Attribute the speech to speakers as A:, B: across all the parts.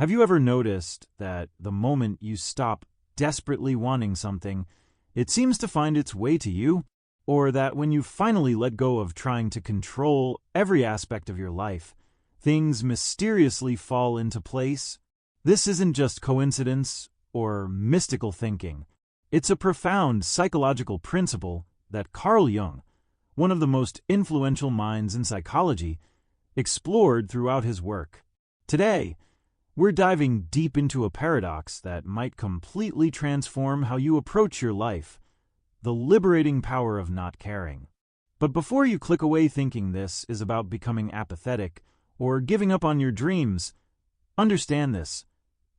A: Have you ever noticed that the moment you stop desperately wanting something, it seems to find its way to you? Or that when you finally let go of trying to control every aspect of your life, things mysteriously fall into place? This isn't just coincidence or mystical thinking. It's a profound psychological principle that Carl Jung, one of the most influential minds in psychology, explored throughout his work. Today, we're diving deep into a paradox that might completely transform how you approach your life: the liberating power of not caring. But before you click away thinking this is about becoming apathetic or giving up on your dreams, understand this.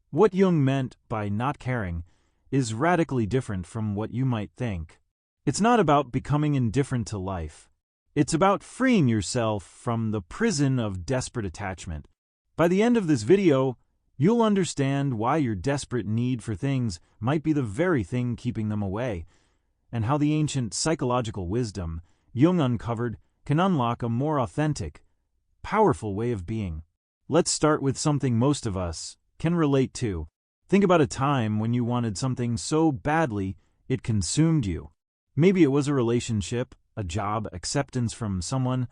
A: What Jung meant by not caring is radically different from what you might think. It's not about becoming indifferent to life. It's about freeing yourself from the prison of desperate attachment. By the end of this video, you'll understand why your desperate need for things might be the very thing keeping them away, and how the ancient psychological wisdom Jung uncovered can unlock a more authentic, powerful way of being. Let's start with something most of us can relate to. Think about a time when you wanted something so badly it consumed you. Maybe it was a relationship, a job, acceptance from someone,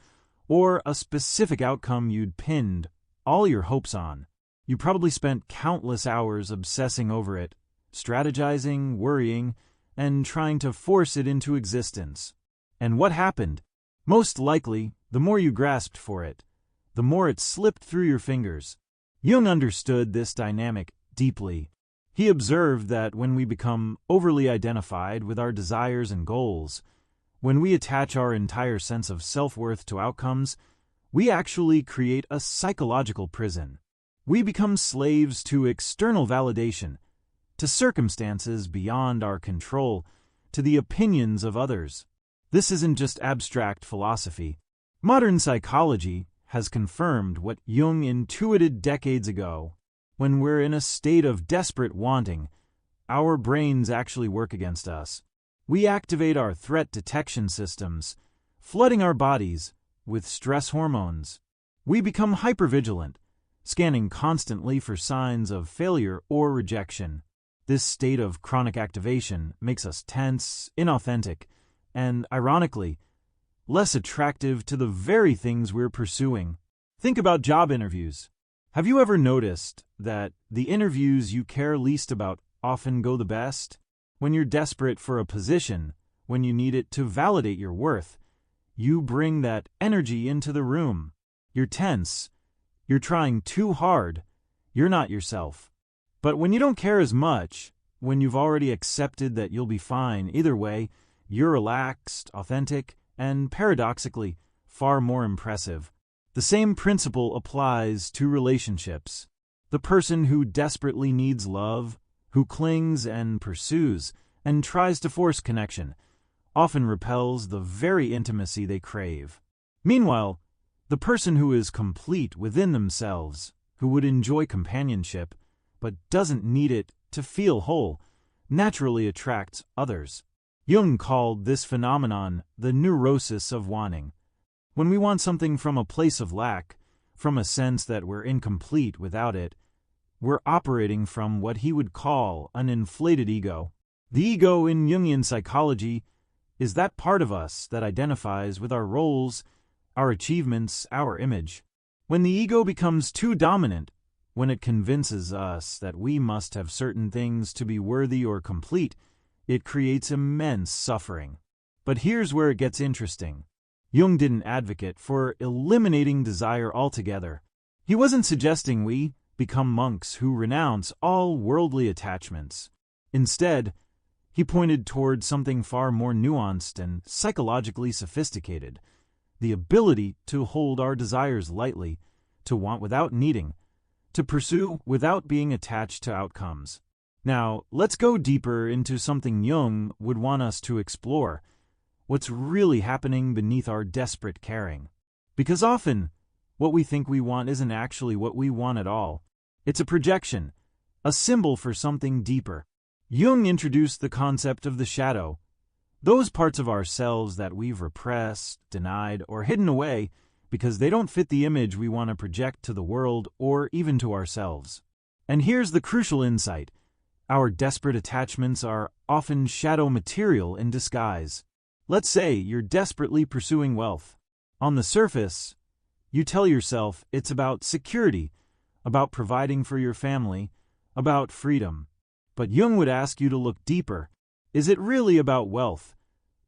A: or a specific outcome you'd pinned all your hopes on. You probably spent countless hours obsessing over it, strategizing, worrying, and trying to force it into existence. And what happened? Most likely, the more you grasped for it, the more it slipped through your fingers. Jung understood this dynamic deeply. He observed that when we become overly identified with our desires and goals, when we attach our entire sense of self-worth to outcomes, we actually create a psychological prison. We become slaves to external validation, to circumstances beyond our control, to the opinions of others. This isn't just abstract philosophy. Modern psychology has confirmed what Jung intuited decades ago. When we're in a state of desperate wanting, our brains actually work against us. We activate our threat detection systems, flooding our bodies with stress hormones. We become hypervigilant, scanning constantly for signs of failure or rejection. This state of chronic activation makes us tense, inauthentic, and, ironically, less attractive to the very things we're pursuing. Think about job interviews. Have you ever noticed that the interviews you care least about often go the best? When you're desperate for a position, when you need it to validate your worth, you bring that energy into the room. You're tense. You're trying too hard. You're not yourself. But when you don't care as much, when you've already accepted that you'll be fine either way, you're relaxed, authentic, and paradoxically, far more impressive. The same principle applies to relationships. The person who desperately needs love, who clings and pursues, and tries to force connection, often repels the very intimacy they crave. Meanwhile, the person who is complete within themselves, who would enjoy companionship, but doesn't need it to feel whole, naturally attracts others. Jung called this phenomenon the neurosis of wanting. When we want something from a place of lack, from a sense that we're incomplete without it, we're operating from what he would call an inflated ego. The ego in Jungian psychology is that part of us that identifies with our roles, our achievements, our image. When the ego becomes too dominant, when it convinces us that we must have certain things to be worthy or complete, it creates immense suffering. But here's where it gets interesting. Jung didn't advocate for eliminating desire altogether. He wasn't suggesting we become monks who renounce all worldly attachments. Instead, he pointed toward something far more nuanced and psychologically sophisticated: the ability to hold our desires lightly, to want without needing, to pursue without being attached to outcomes. Now, let's go deeper into something Jung would want us to explore: what's really happening beneath our desperate caring. Because often, what we think we want isn't actually what we want at all. It's a projection, a symbol for something deeper. Jung introduced the concept of the shadow, those parts of ourselves that we've repressed, denied, or hidden away because they don't fit the image we want to project to the world or even to ourselves. And here's the crucial insight. Our desperate attachments are often shadow material in disguise. Let's say you're desperately pursuing wealth. On the surface, you tell yourself it's about security, about providing for your family, about freedom. But Jung would ask you to look deeper. Is it really about wealth?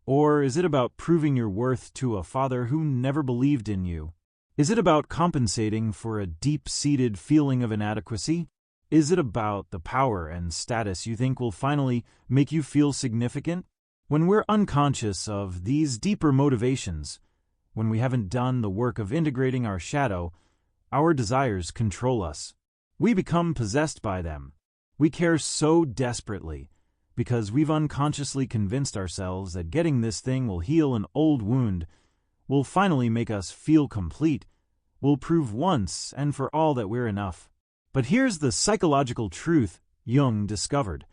A: Or is it about proving your worth to a father who never believed in you? Is it about compensating for a deep-seated feeling of inadequacy? Is it about the power and status you think will finally make you feel significant? When we're unconscious of these deeper motivations, when we haven't done the work of integrating our shadow, our desires control us. We become possessed by them. We care so desperately because we've unconsciously convinced ourselves that getting this thing will heal an old wound, will finally make us feel complete, will prove once and for all that we're enough. But here's the psychological truth Jung discovered.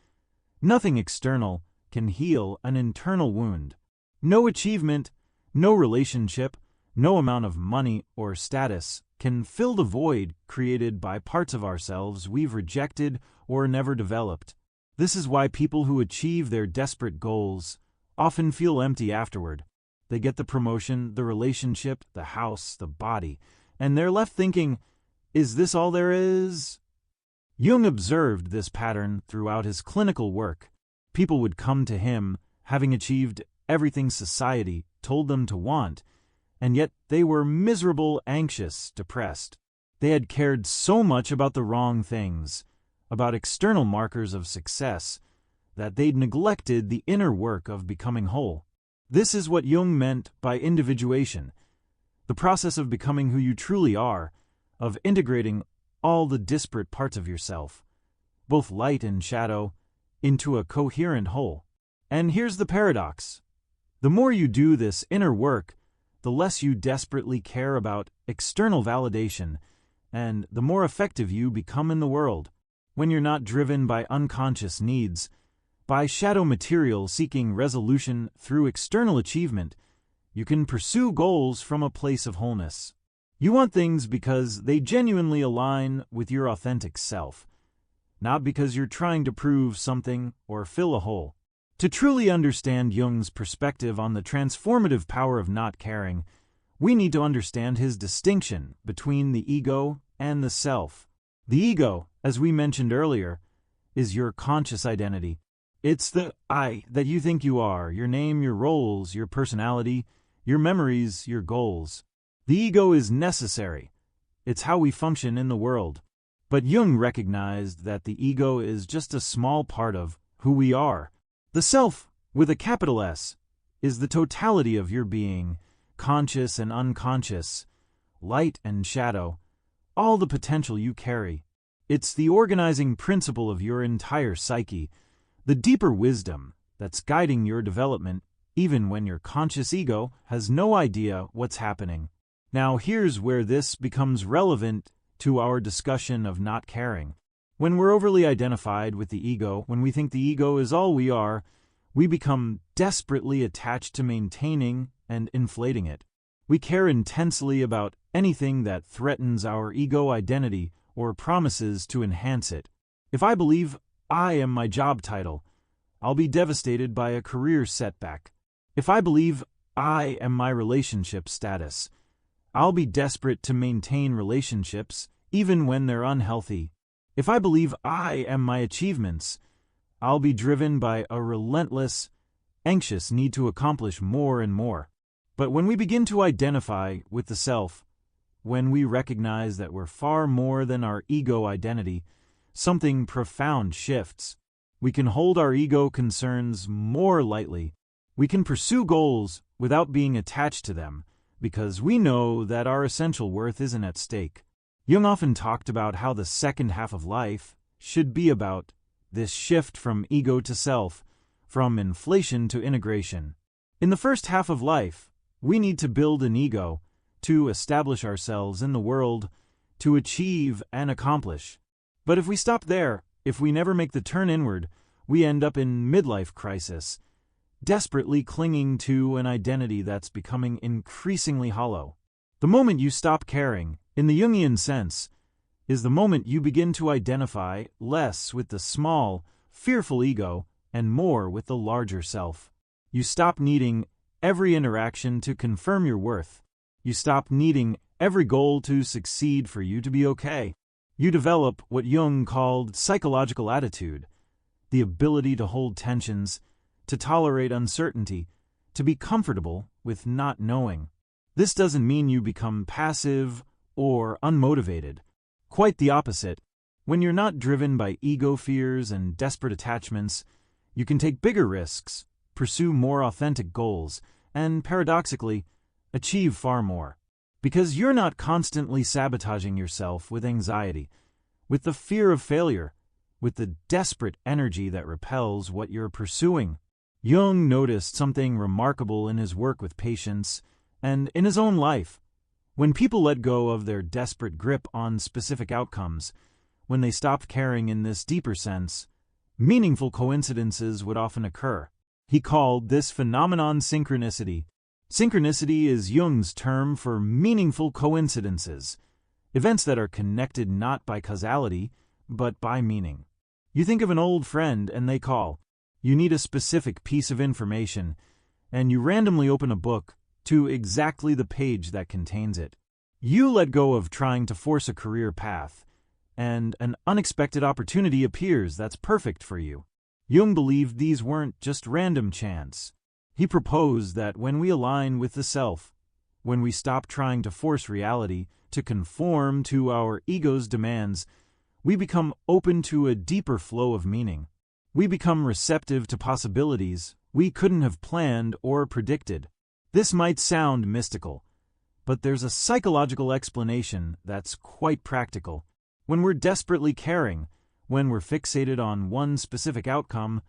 A: Nothing external can heal an internal wound. No achievement, no relationship, no amount of money or status can fill the void created by parts of ourselves we've rejected or never developed. This is why people who achieve their desperate goals often feel empty afterward. They get the promotion, the relationship, the house, the body, and they're left thinking, is this all there is? Jung observed this pattern throughout his clinical work. People would come to him having achieved everything society told them to want, and yet they were miserable, anxious, depressed. They had cared so much about the wrong things, about external markers of success, that they'd neglected the inner work of becoming whole. This is what Jung meant by individuation, the process of becoming who you truly are, of integrating all the disparate parts of yourself, both light and shadow, into a coherent whole. And here's the paradox. The more you do this inner work, the less you desperately care about external validation, and the more effective you become in the world. When you're not driven by unconscious needs, by shadow material seeking resolution through external achievement, you can pursue goals from a place of wholeness. You want things because they genuinely align with your authentic self, not because you're trying to prove something or fill a hole. To truly understand Jung's perspective on the transformative power of not caring, we need to understand his distinction between the ego and the self. The ego, as we mentioned earlier, is your conscious identity. It's the I that you think you are, your name, your roles, your personality, your memories, your goals. The ego is necessary. It's how we function in the world. But Jung recognized that the ego is just a small part of who we are. The self, with a capital S, is the totality of your being, conscious and unconscious, light and shadow, all the potential you carry. It's the organizing principle of your entire psyche, the deeper wisdom that's guiding your development, even when your conscious ego has no idea what's happening. Now here's where this becomes relevant to our discussion of not caring. When we're overly identified with the ego, when we think the ego is all we are, we become desperately attached to maintaining and inflating it. We care intensely about anything that threatens our ego identity or promises to enhance it. If I believe I am my job title, I'll be devastated by a career setback. If I believe I am my relationship status, I'll be desperate to maintain relationships even when they're unhealthy. If I believe I am my achievements, I'll be driven by a relentless, anxious need to accomplish more and more. But when we begin to identify with the self, when we recognize that we're far more than our ego identity, something profound shifts. We can hold our ego concerns more lightly. We can pursue goals without being attached to them, because we know that our essential worth isn't at stake. Jung often talked about how the second half of life should be about this shift from ego to self, from inflation to integration. In the first half of life, we need to build an ego, to establish ourselves in the world, to achieve and accomplish. But if we stop there, if we never make the turn inward, we end up in midlife crisis, desperately clinging to an identity that's becoming increasingly hollow. The moment you stop caring, in the Jungian sense, is the moment you begin to identify less with the small, fearful ego and more with the larger self. You stop needing every interaction to confirm your worth. You stop needing every goal to succeed for you to be okay. You develop what Jung called psychological attitude, the ability to hold tensions, to tolerate uncertainty, to be comfortable with not knowing. This doesn't mean you become passive or unmotivated. Quite the opposite. When you're not driven by ego fears and desperate attachments, you can take bigger risks, pursue more authentic goals, and paradoxically, achieve far more. Because you're not constantly sabotaging yourself with anxiety, with the fear of failure, with the desperate energy that repels what you're pursuing. Jung noticed something remarkable in his work with patients and in his own life. When people let go of their desperate grip on specific outcomes, when they stopped caring in this deeper sense, meaningful coincidences would often occur. He called this phenomenon synchronicity. Synchronicity is Jung's term for meaningful coincidences, events that are connected not by causality, but by meaning. You think of an old friend and they call. You need a specific piece of information, and you randomly open a book to exactly the page that contains it. You let go of trying to force a career path, and an unexpected opportunity appears that's perfect for you. Jung believed these weren't just random chance. He proposed that when we align with the self, when we stop trying to force reality to conform to our ego's demands, we become open to a deeper flow of meaning. We become receptive to possibilities we couldn't have planned or predicted. This might sound mystical, but there's a psychological explanation that's quite practical. When we're desperately caring, when we're fixated on one specific outcome,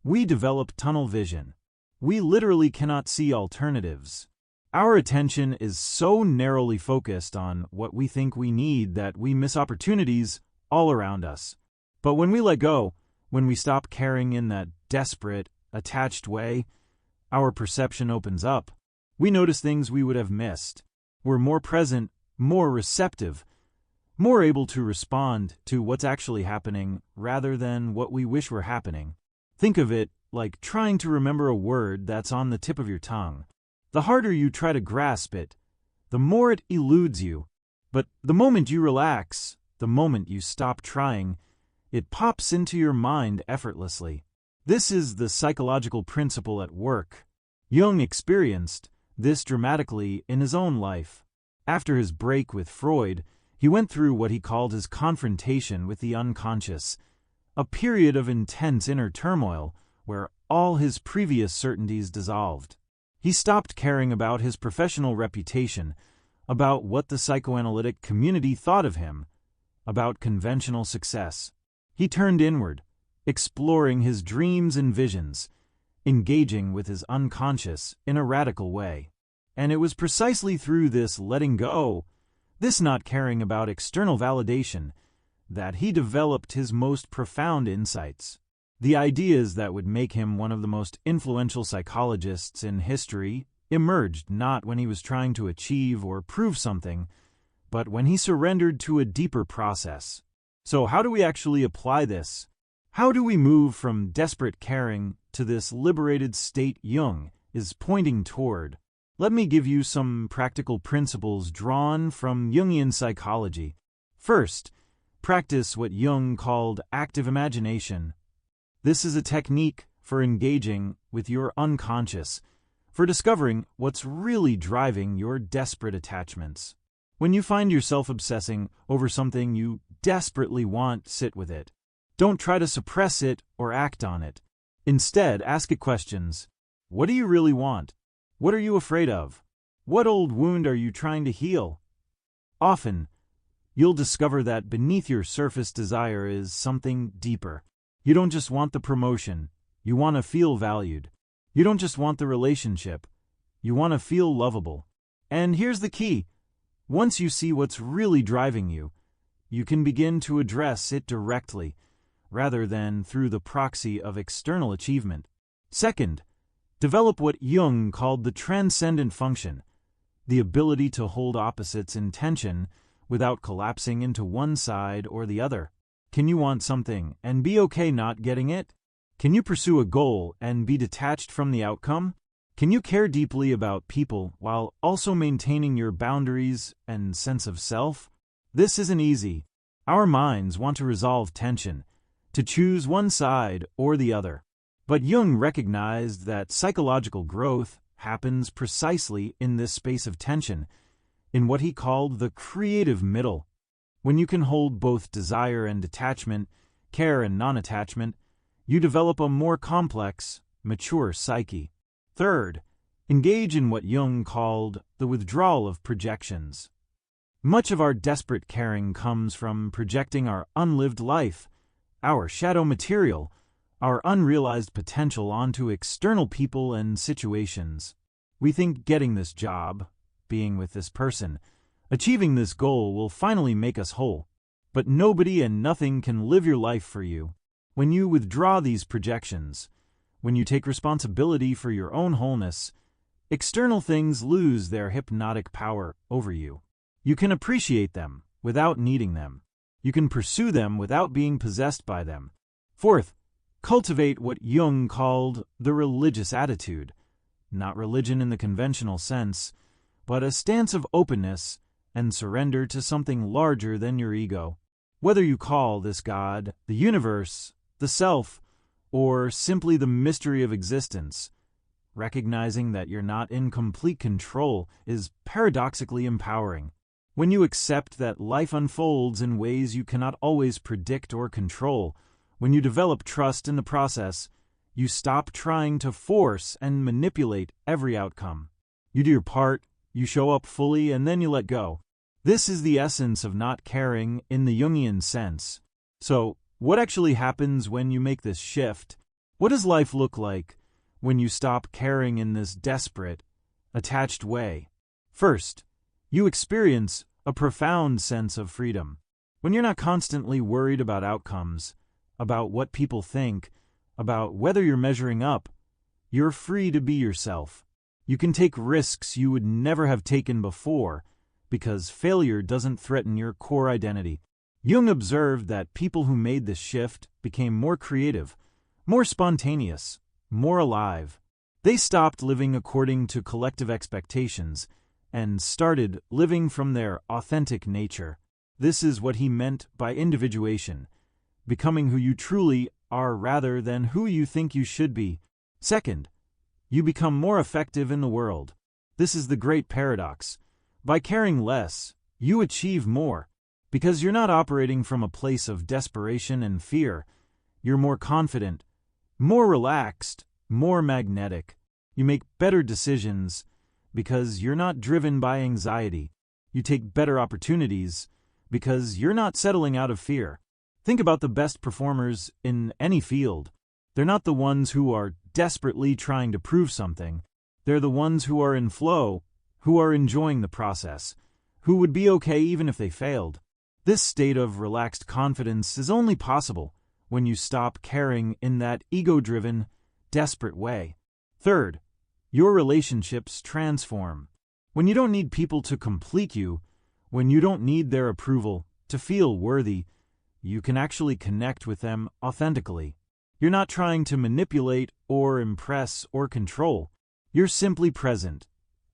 A: we develop tunnel vision. We literally cannot see alternatives. Our attention is so narrowly focused on what we think we need that we miss opportunities all around us. But when we let go, when we stop caring in that desperate, attached way, our perception opens up. We notice things we would have missed. We're more present, more receptive, more able to respond to what's actually happening rather than what we wish were happening. Think of it like trying to remember a word that's on the tip of your tongue. The harder you try to grasp it, the more it eludes you. But the moment you relax, the moment you stop trying, it pops into your mind effortlessly. This is the psychological principle at work. Jung experienced this dramatically in his own life. After his break with Freud, he went through what he called his confrontation with the unconscious, a period of intense inner turmoil where all his previous certainties dissolved. He stopped caring about his professional reputation, about what the psychoanalytic community thought of him, about conventional success. He turned inward, exploring his dreams and visions, engaging with his unconscious in a radical way. And it was precisely through this letting go, this not caring about external validation, that he developed his most profound insights. The ideas that would make him one of the most influential psychologists in history emerged not when he was trying to achieve or prove something, but when he surrendered to a deeper process. So how do we actually apply this? How do we move from desperate caring to this liberated state Jung is pointing toward? Let me give you some practical principles drawn from Jungian psychology. First, practice what Jung called active imagination. This is a technique for engaging with your unconscious, for discovering what's really driving your desperate attachments. When you find yourself obsessing over something you desperately want, sit with it. Don't try to suppress it or act on it. Instead, ask it questions. What do you really want? What are you afraid of? What old wound are you trying to heal? Often, you'll discover that beneath your surface desire is something deeper. You don't just want the promotion, you want to feel valued. You don't just want the relationship, you want to feel lovable. And here's the key. Once you see what's really driving you, you can begin to address it directly, rather than through the proxy of external achievement. Second, develop what Jung called the transcendent function, the ability to hold opposites in tension without collapsing into one side or the other? Can you want something and be okay not getting it? Can you pursue a goal and be detached from the outcome? Can you care deeply about people while also maintaining your boundaries and sense of self? This isn't easy. Our minds want to resolve tension, to choose one side or the other. But Jung recognized that psychological growth happens precisely in this space of tension, in what he called the creative middle. When you can hold both desire and detachment, care and non-attachment, you develop a more complex, mature psyche. Third, engage in what Jung called the withdrawal of projections. Much of our desperate caring comes from projecting our unlived life, our shadow material, our unrealized potential onto external people and situations. We think getting this job, being with this person, achieving this goal will finally make us whole. But nobody and nothing can live your life for you. When you withdraw these projections, when you take responsibility for your own wholeness, external things lose their hypnotic power over you. You can appreciate them without needing them. You can pursue them without being possessed by them. Fourth, cultivate what Jung called the religious attitude. Not religion in the conventional sense, but a stance of openness and surrender to something larger than your ego. Whether you call this God, the universe, the self, or simply the mystery of existence, recognizing that you're not in complete control is paradoxically empowering. When you accept that life unfolds in ways you cannot always predict or control, when you develop trust in the process, you stop trying to force and manipulate every outcome. You do your part, you show up fully, and then you let go. This is the essence of not caring in the Jungian sense. So, what actually happens when you make this shift? What does life look like when you stop caring in this desperate, attached way? First, you experience a profound sense of freedom. When you're not constantly worried about outcomes, about what people think, about whether you're measuring up, you're free to be yourself. You can take risks you would never have taken before because failure doesn't threaten your core identity. Jung observed that people who made this shift became more creative, more spontaneous, more alive. They stopped living according to collective expectations and started living from their authentic nature. This is what he meant by individuation, becoming who you truly are rather than who you think you should be. Second, you become more effective in the world. This is the great paradox. By caring less, you achieve more. Because you're not operating from a place of desperation and fear, you're more confident, more relaxed, more magnetic. You make better decisions because you're not driven by anxiety. You take better opportunities because you're not settling out of fear. Think about the best performers in any field. They're not the ones who are desperately trying to prove something. They're the ones who are in flow, who are enjoying the process, who would be okay even if they failed. This state of relaxed confidence is only possible when you stop caring in that ego-driven, desperate way. Third, your relationships transform. When you don't need people to complete you, when you don't need their approval to feel worthy, you can actually connect with them authentically. You're not trying to manipulate or impress or control. You're simply present,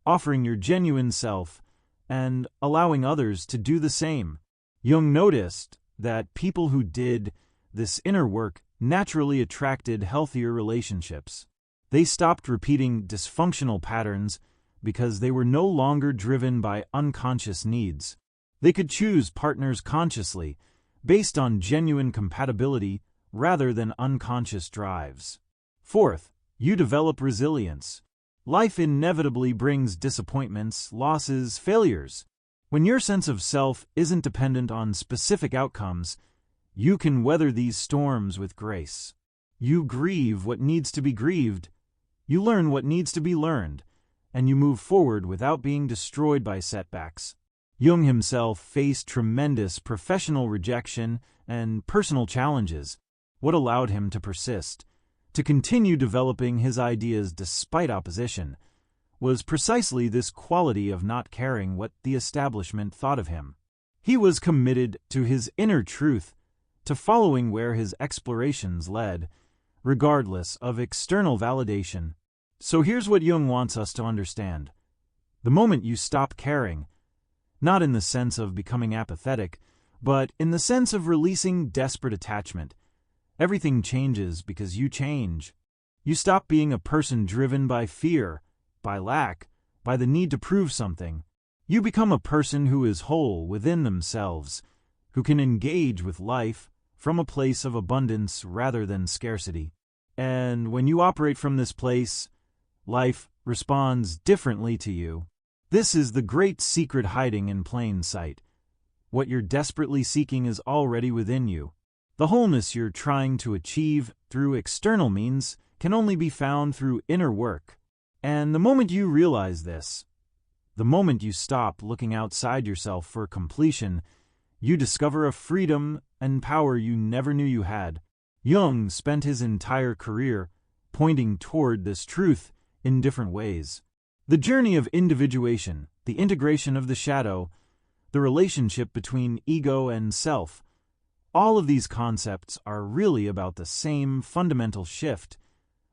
A: offering your genuine self and allowing others to do the same. Jung noticed that people who did this inner work naturally attracted healthier relationships. They stopped repeating dysfunctional patterns because they were no longer driven by unconscious needs. They could choose partners consciously, based on genuine compatibility rather than unconscious drives. Fourth, you develop resilience. Life inevitably brings disappointments, losses, failures. When your sense of self isn't dependent on specific outcomes, you can weather these storms with grace. You grieve what needs to be grieved, you learn what needs to be learned, and you move forward without being destroyed by setbacks. Jung himself faced tremendous professional rejection and personal challenges. What allowed him to persist, to continue developing his ideas despite opposition, was precisely this quality of not caring what the establishment thought of him. He was committed to his inner truth, to following where his explorations led, regardless of external validation. So here's what Jung wants us to understand. The moment you stop caring, not in the sense of becoming apathetic, but in the sense of releasing desperate attachment, everything changes because you change. You stop being a person driven by fear, by lack, by the need to prove something. You become a person who is whole within themselves, who can engage with life from a place of abundance rather than scarcity. And when you operate from this place, life responds differently to you. This is the great secret hiding in plain sight. What you're desperately seeking is already within you. The wholeness you're trying to achieve through external means can only be found through inner work. And the moment you realize this, the moment you stop looking outside yourself for completion, you discover a freedom and power you never knew you had. Jung spent his entire career pointing toward this truth in different ways. The journey of individuation, the integration of the shadow, the relationship between ego and self, all of these concepts are really about the same fundamental shift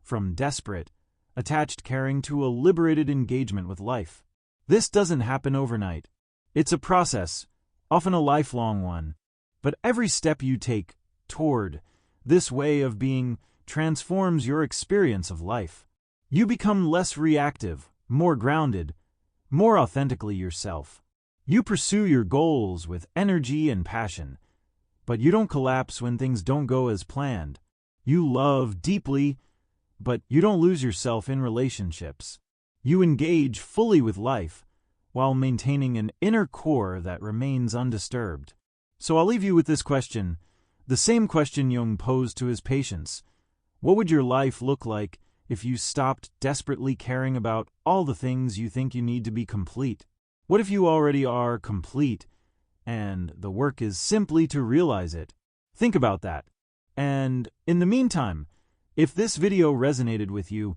A: from desperate, attached caring to a liberated engagement with life. This doesn't happen overnight. It's a process, often a lifelong one. But every step you take toward this way of being transforms your experience of life. You become less reactive, more grounded, more authentically yourself. You pursue your goals with energy and passion, but you don't collapse when things don't go as planned. You love deeply, but you don't lose yourself in relationships. You engage fully with life while maintaining an inner core that remains undisturbed. So I'll leave you with this question, the same question Jung posed to his patients. What would your life look like if you stopped desperately caring about all the things you think you need to be complete? What if you already are complete, and the work is simply to realize it? Think about that. And in the meantime, if this video resonated with you,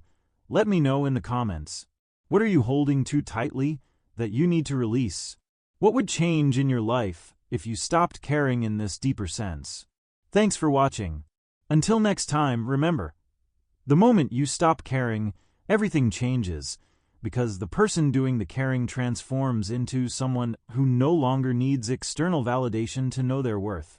A: let me know in the comments. What are you holding too tightly that you need to release? What would change in your life if you stopped caring in this deeper sense? Thanks for watching. Until next time, remember, the moment you stop caring, everything changes, because the person doing the caring transforms into someone who no longer needs external validation to know their worth.